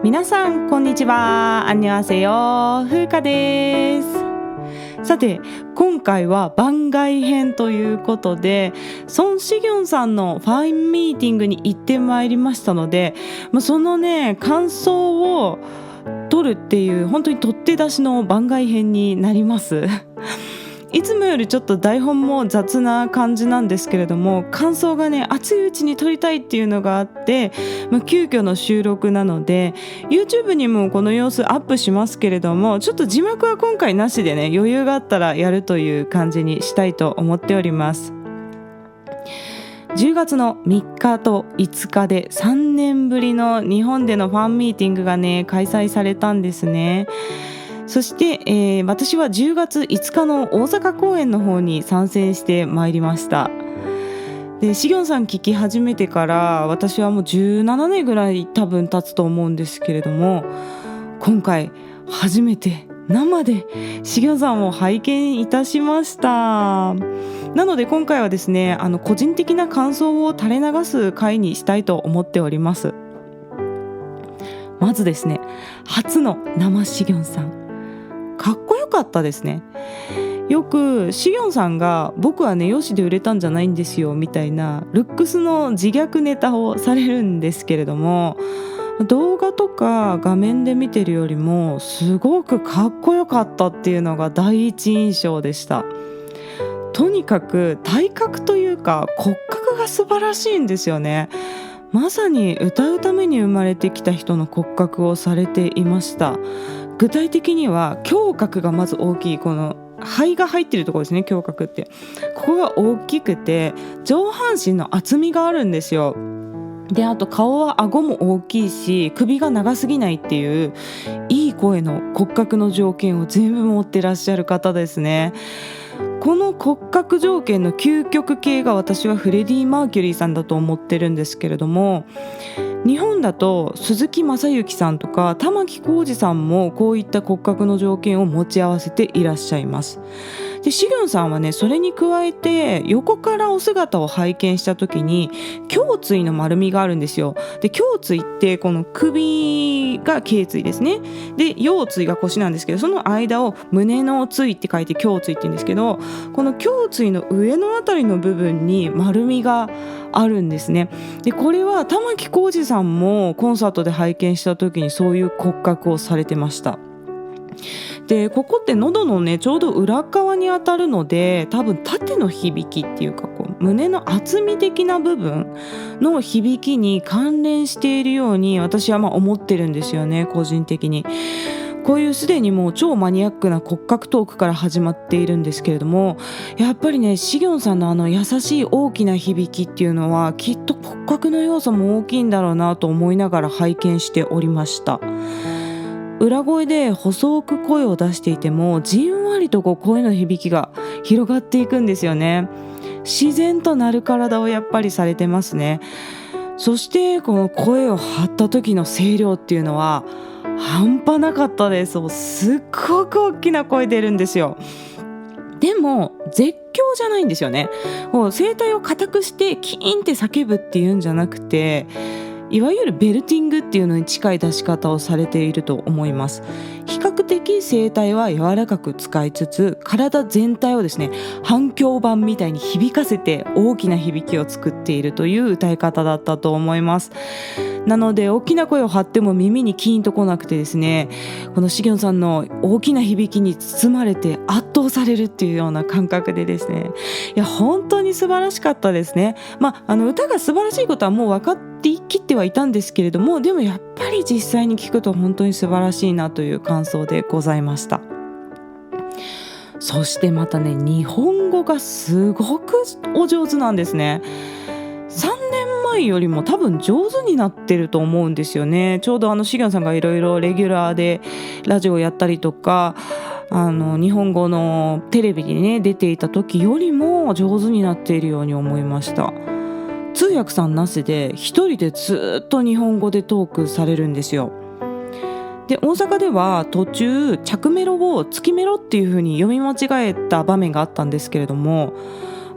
皆さんこんにちは。안녕하세요。風花です。さて、今回は番外編ということで、ソン・シギョンさんのファンミーティングに行ってまいりましたので、そのね感想を取るっていう本当に取って出しの番外編になりますいつもよりちょっと台本も雑な感じなんですけれども、感想がね熱いうちに撮りたいっていうのがあって、急遽の収録なので YouTube にもこの様子アップしますけれども、ちょっと字幕は今回なしでね、余裕があったらやるという感じにしたいと思っております。10月の3日と5日で3年ぶりの日本でのファンミーティングがね開催されたんですね。そして、私は10月5日の大阪公演の方に参戦してまいりました。で、シギョンさん聞き始めてから私はもう17年ぐらい多分経つと思うんですけれども、今回初めて生でシギョンさんを拝見いたしました。なので今回はですね、個人的な感想を垂れ流す回にしたいと思っております。まずですね、初の生シギョンさんかっこよかったですね。よくシギョンさんが僕はね容姿で売れたんじゃないんですよみたいなルックスの自虐ネタをされるんですけれども、動画とか画面で見てるよりもすごくかっこよかったっていうのが第一印象でした。とにかく体格というか骨格が素晴らしいんですよね。まさに歌うために生まれてきた人の骨格をされていました。具体的には胸郭がまず大きい、この肺が入ってるところですね。胸郭ってここが大きくて上半身の厚みがあるんですよ。で、あと顔は顎も大きいし首が長すぎないっていういい声の骨格の条件を全部持ってらっしゃる方ですね。この骨格条件の究極系が私はフレディ・マーキュリーさんだと思ってるんですけれども、日本だと鈴木雅之さんとか玉置浩二さんもこういった骨格の条件を持ち合わせていらっしゃいます。で、シギョンさんはねそれに加えて横からお姿を拝見した時に胸椎の丸みがあるんですよ。で、胸椎ってこの首が頸椎ですね。で、腰椎が腰なんですけど、その間を胸の椎って書いて胸椎って言うんですけど、この胸椎の上のあたりの部分に丸みがあるんですね。で、これは玉置浩二さんもコンサートで拝見した時にそういう骨格をされてました。で、ここって喉のねちょうど裏側に当たるので、多分縦の響きっていうかこう胸の厚み的な部分の響きに関連しているように私は思ってるんですよね、個人的に。こういうすでにもう超マニアックな骨格トークから始まっているんですけれども、やっぱりねシギョンさんの優しい大きな響きっていうのはきっと骨格の要素も大きいんだろうなと思いながら拝見しておりました。裏声で細く声を出していてもじんわりとこう声の響きが広がっていくんですよね。自然となる体をやっぱりされてますね。そしてこの声を張った時の声量っていうのは半端なかったです。すっごく大きな声出るんですよ。でも絶叫じゃないんですよね。声帯を硬くしてキーンって叫ぶっていうんじゃなくて、いわゆるベルティングっていうのに近い出し方をされていると思います。比較的声帯は柔らかく使いつつ、体全体をですね反響板みたいに響かせて大きな響きを作っているという歌い方だったと思います。なので大きな声を張っても耳にキーンとこなくてですね、このシギョンさんの大きな響きに包まれて圧倒されるっていうような感覚でですね、いや本当に素晴らしかったですね。歌が素晴らしいことはもう分かってきってはいたんですけれども、でもやっぱり実際に聞くと本当に素晴らしいなという感想でございました。そしてまたね、日本語がすごくお上手なんですね。3年前よりも多分上手になってると思うんですよね。ちょうどシギョンさんがいろいろレギュラーでラジオやったりとか、日本語のテレビにね出ていた時よりも上手になっているように思いました。通訳さんなしで一人でずっと日本語でトークされるんですよ。で、大阪では途中着メロを月メロっていう風に読み間違えた場面があったんですけれども、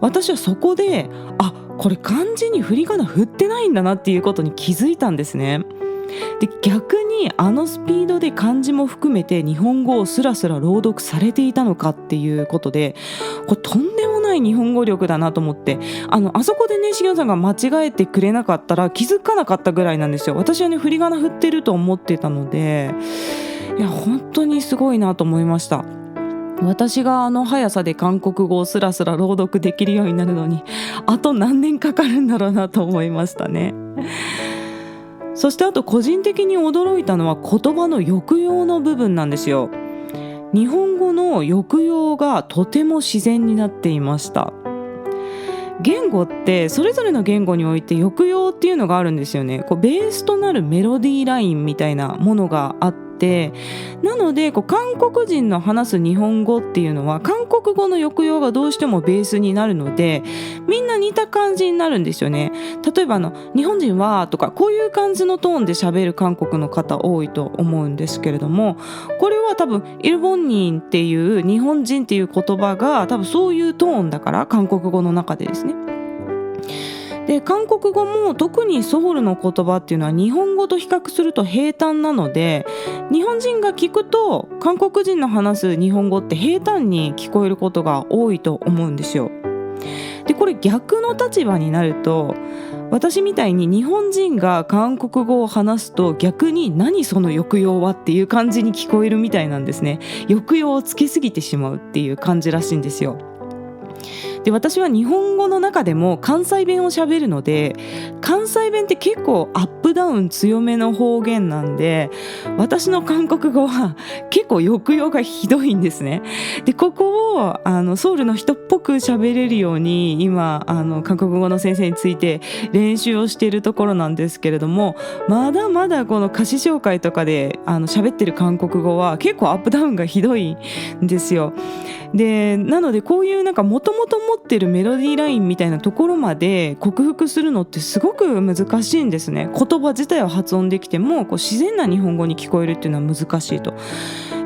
私はそこでこれ漢字に振り仮名振ってないんだなっていうことに気づいたんですね。で逆にあのスピードで漢字も含めて日本語をスラスラ朗読されていたのかっていうことで、これとんでもない日本語力だなと思って、あそこでねしげんさんが間違えてくれなかったら気づかなかったぐらいなんですよ。私はね振り仮名振ってると思ってたので、いや本当にすごいなと思いました。私があの速さで韓国語をスラスラ朗読できるようになるのにあと何年かかるんだろうなと思いましたね。そしてあと個人的に驚いたのは言葉の抑揚の部分なんですよ。日本語の抑揚がとても自然になっていました。言語ってそれぞれの言語において抑揚っていうのがあるんですよね。ベースとなるメロディーラインみたいなものがあって、なので韓国人の話す日本語っていうのは韓国語の抑揚がどうしてもベースになるので、みんな似た感じになるんですよね。例えば日本人はとかこういう感じのトーンで喋る韓国の方多いと思うんですけれども、これは多分イルボンニンっていう日本人っていう言葉が多分そういうトーンだから、韓国語の中でですね。で韓国語も特にソウルの言葉っていうのは日本語と比較すると平坦なので、日本人が聞くと韓国人の話す日本語って平坦に聞こえることが多いと思うんですよ。でこれ逆の立場になると、私みたいに日本人が韓国語を話すと逆に何その抑揚はっていう感じに聞こえるみたいなんですね。抑揚をつけすぎてしまうっていう感じらしいんですよ。で私は日本語の中でも関西弁を喋るので、関西弁って結構アップダウン強めの方言なんで、私の韓国語は結構抑揚がひどいんですね。でここをソウルの人っぽく喋れるように今韓国語の先生について練習をしているところなんですけれども、まだまだこの歌詞紹介とかで喋ってる韓国語は結構アップダウンがひどいんですよ。でなのでこういうもともと持ってるメロディーラインみたいなところまで克服するのってすごく難しいんですね。言葉自体は発音できても自然な日本語に聞こえるっていうのは難しいと。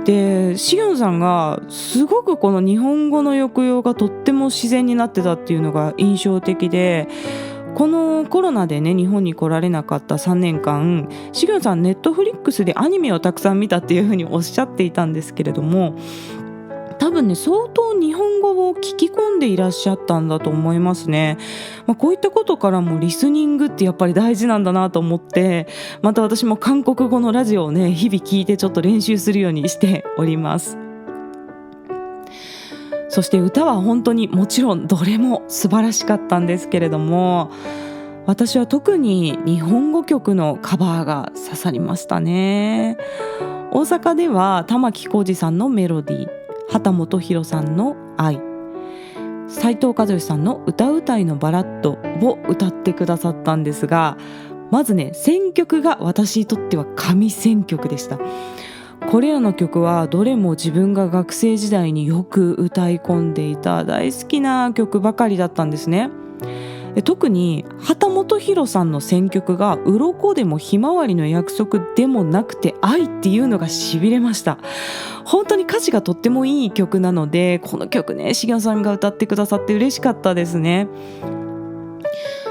でシギョンさんがすごくこの日本語の抑揚がとっても自然になってたっていうのが印象的で、このコロナでね日本に来られなかった3年間、シギョンさんネットフリックスでアニメをたくさん見たっていうふうにおっしゃっていたんですけれども、多分ね相当日本語を聞き込んでいらっしゃったんだと思いますね。こういったことからもリスニングってやっぱり大事なんだなと思って、また私も韓国語のラジオをね日々聞いてちょっと練習するようにしております。そして歌は本当にもちろんどれも素晴らしかったんですけれども、私は特に日本語曲のカバーが刺さりましたね。大阪では玉置浩二さんのメロディー、畑基博さんの愛、斉藤和義さんの歌うたいのバラッドを歌ってくださったんですが、まずね選曲が私にとっては神選曲でした。これらの曲はどれも自分が学生時代によく歌い込んでいた大好きな曲ばかりだったんですね。特に畑基博さんの選曲が鱗でもひまわりの約束でもなくて愛っていうのがしびれました。本当に歌詞がとってもいい曲なので、この曲ねシギョンさんが歌ってくださって嬉しかったですね。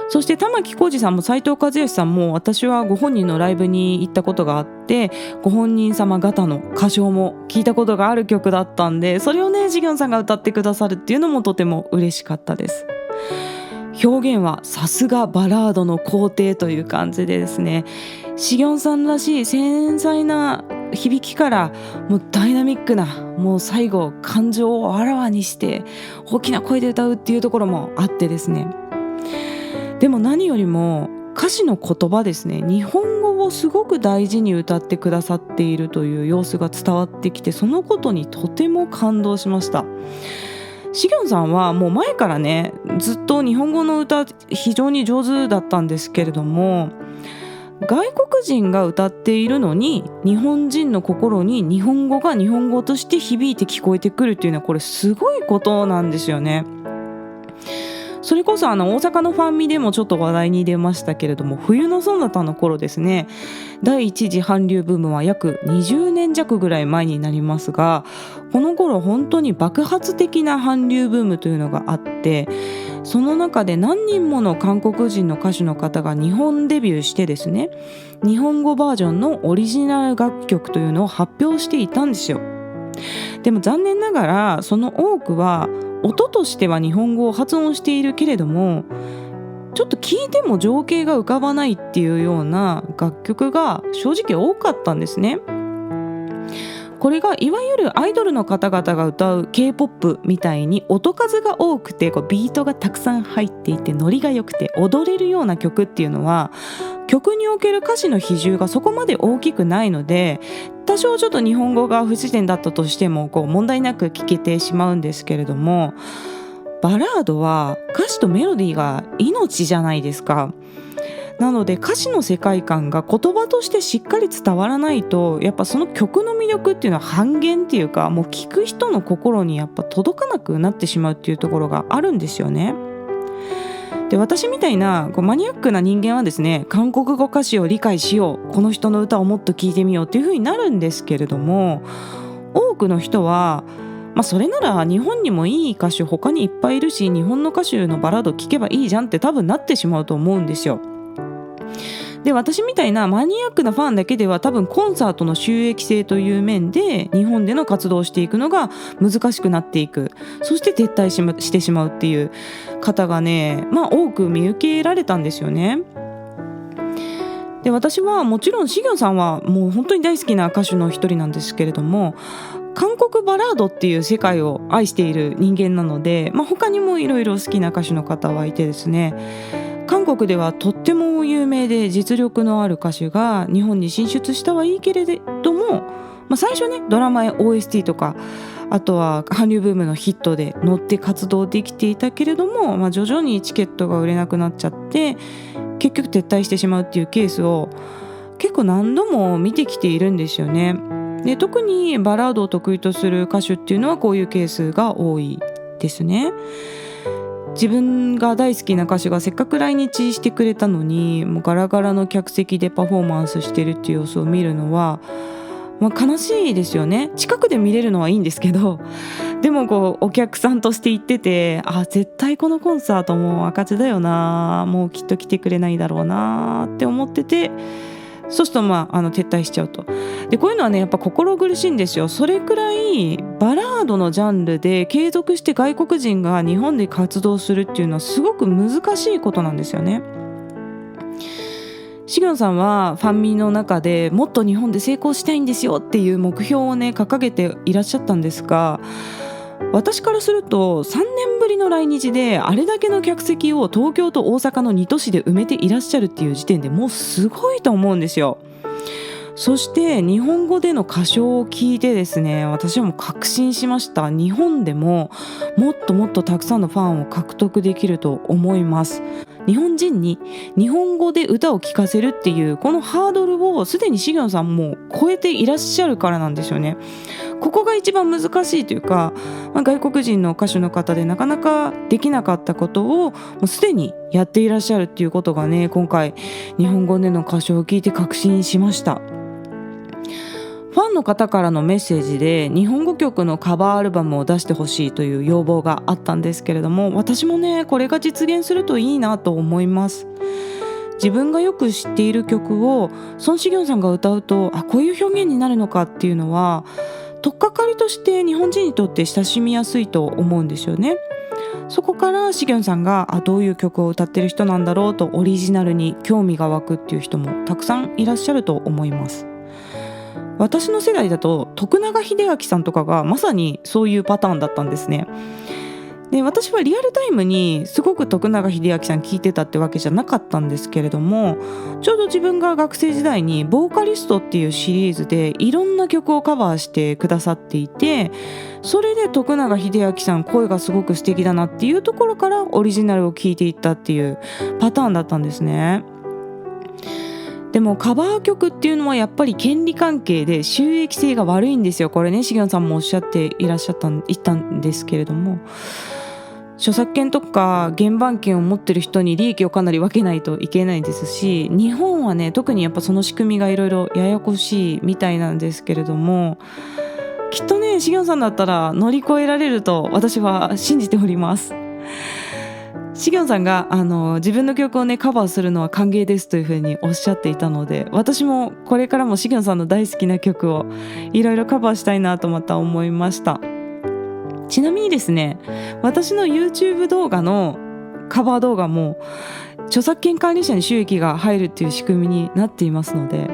そして玉置浩二さんも斉藤和義さんも私はご本人のライブに行ったことがあって、ご本人様方の歌唱も聞いたことがある曲だったんで、それをねシギョンさんが歌ってくださるっていうのもとても嬉しかったです。表現はさすがバラードの皇帝という感じでですね、シギョンさんらしい繊細な響きからもうダイナミックな、もう最後感情をあらわにして大きな声で歌うっていうところもあってですね、でも何よりも歌詞の言葉ですね、日本語をすごく大事に歌ってくださっているという様子が伝わってきて、そのことにとても感動しました。シギョンさんはもう前からねずっと日本語の歌非常に上手だったんですけれども、外国人が歌っているのに日本人の心に日本語が日本語として響いて聞こえてくるっていうのはこれすごいことなんですよね。それこそ大阪のファンミでもちょっと話題に出ましたけれども、冬のソナタの頃ですね、第一次韓流ブームは約20年弱ぐらい前になりますが、この頃本当に爆発的な韓流ブームというのがあって、その中で何人もの韓国人の歌手の方が日本デビューしてですね、日本語バージョンのオリジナル楽曲というのを発表していたんですよ。でも残念ながらその多くは音としては日本語を発音しているけれども、ちょっと聞いても情景が浮かばないっていうような楽曲が正直多かったんですね。これがいわゆるアイドルの方々が歌う K-POP みたいに音数が多くてビートがたくさん入っていてノリが良くて踊れるような曲っていうのは、曲における歌詞の比重がそこまで大きくないので、多少ちょっと日本語が不自然だったとしても問題なく聴けてしまうんですけれども、バラードは歌詞とメロディーが命じゃないですか。なので歌詞の世界観が言葉としてしっかり伝わらないと、やっぱその曲の魅力っていうのは半減っていうか、もう聴く人の心にやっぱ届かなくなってしまうっていうところがあるんですよね。で、私みたいなマニアックな人間はですね、韓国語歌詞を理解しよう、この人の歌をもっと聴いてみようっていう風になるんですけれども、多くの人はそれなら日本にもいい歌手他にいっぱいいるし、日本の歌手のバラード聴けばいいじゃんって多分なってしまうと思うんですよ。で、私みたいなマニアックなファンだけでは多分コンサートの収益性という面で日本での活動をしていくのが難しくなっていく、そして撤退してしまうっていう方がね、多く見受けられたんですよね。で、私はもちろんシギョンさんはもう本当に大好きな歌手の一人なんですけれども、韓国バラードっていう世界を愛している人間なので、他にもいろいろ好きな歌手の方はいてですね、韓国ではとっても有名で実力のある歌手が日本に進出したはいいけれども、最初ねドラマや OST とか、あとは韓流ブームのヒットで乗って活動できていたけれども、徐々にチケットが売れなくなっちゃって結局撤退してしまうっていうケースを結構何度も見てきているんですよね。で、特にバラードを得意とする歌手っていうのはこういうケースが多いですね。自分が大好きな歌手がせっかく来日してくれたのに、もうガラガラの客席でパフォーマンスしてるっていう様子を見るのは、悲しいですよね。近くで見れるのはいいんですけど、でもお客さんとして行ってて、絶対このコンサートもう赤字だよな、もうきっと来てくれないだろうなって思ってて、そうすると撤退しちゃうと。で、こういうのはねやっぱ心苦しいんですよ。それくらいバラードのジャンルで継続して外国人が日本で活動するっていうのはすごく難しいことなんですよね。シギョンさんはファンミの中でもっと日本で成功したいんですよっていう目標をね掲げていらっしゃったんですが、私からすると3年ぶりの来日であれだけの客席を東京と大阪の2都市で埋めていらっしゃるっていう時点でもうすごいと思うんですよ。そして日本語での歌唱を聞いてですね、私はもう確信しました。日本でももっともっとたくさんのファンを獲得できると思います。日本人に日本語で歌を聴かせるっていうこのハードルをすでにシギョンさんも超えていらっしゃるからなんですよね。ここが一番難しいというか、外国人の歌手の方でなかなかできなかったことをもうすでにやっていらっしゃるっていうことがね、今回日本語での歌唱を聞いて確信しました。ファンの方からのメッセージで日本語曲のカバーアルバムを出してほしいという要望があったんですけれども、私もねこれが実現するといいなと思います。自分がよく知っている曲をソン・シギョンさんが歌うと、こういう表現になるのかっていうのは取っかかりとして日本人にとって親しみやすいと思うんですよね。そこからシギョンさんがどういう曲を歌ってる人なんだろうとオリジナルに興味が湧くっていう人もたくさんいらっしゃると思います。私の世代だと徳永英明さんとかがまさにそういうパターンだったんですね。で、私はリアルタイムにすごく徳永英明さん聴いてたってわけじゃなかったんですけれども、ちょうど自分が学生時代にボーカリストっていうシリーズでいろんな曲をカバーしてくださっていて、それで徳永英明さん声がすごく素敵だなっていうところからオリジナルを聴いていったっていうパターンだったんですね。でもカバー曲っていうのはやっぱり権利関係で収益性が悪いんですよ。これねシギョンさんもおっしゃっていらっしゃった言ったんですけれども、著作権とか原版権を持ってる人に利益をかなり分けないといけないですし、日本はね特にやっぱその仕組みがいろいろややこしいみたいなんですけれども、きっとねシギョンさんだったら乗り越えられると私は信じております。シギョンさんが自分の曲をねカバーするのは歓迎ですというふうにおっしゃっていたので、私もこれからもシギョンさんの大好きな曲をいろいろカバーしたいなとまた思いました。ちなみにですね、私の YouTube 動画のカバー動画も著作権管理者に収益が入るっていう仕組みになっていますので、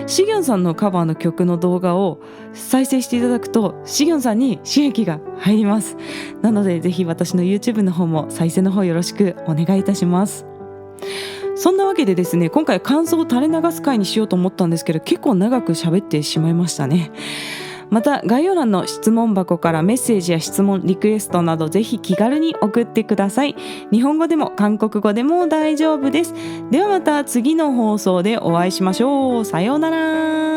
シギョンさんのカバーの曲の動画を再生していただくとシギョンさんに収益が入ります。なのでぜひ私の YouTube の方も再生の方よろしくお願いいたします。そんなわけでですね、今回感想を垂れ流す回にしようと思ったんですけど、結構長く喋ってしまいましたね。また概要欄の質問箱からメッセージや質問、リクエストなどぜひ気軽に送ってください。日本語でも韓国語でも大丈夫です。ではまた次の放送でお会いしましょう。さようなら。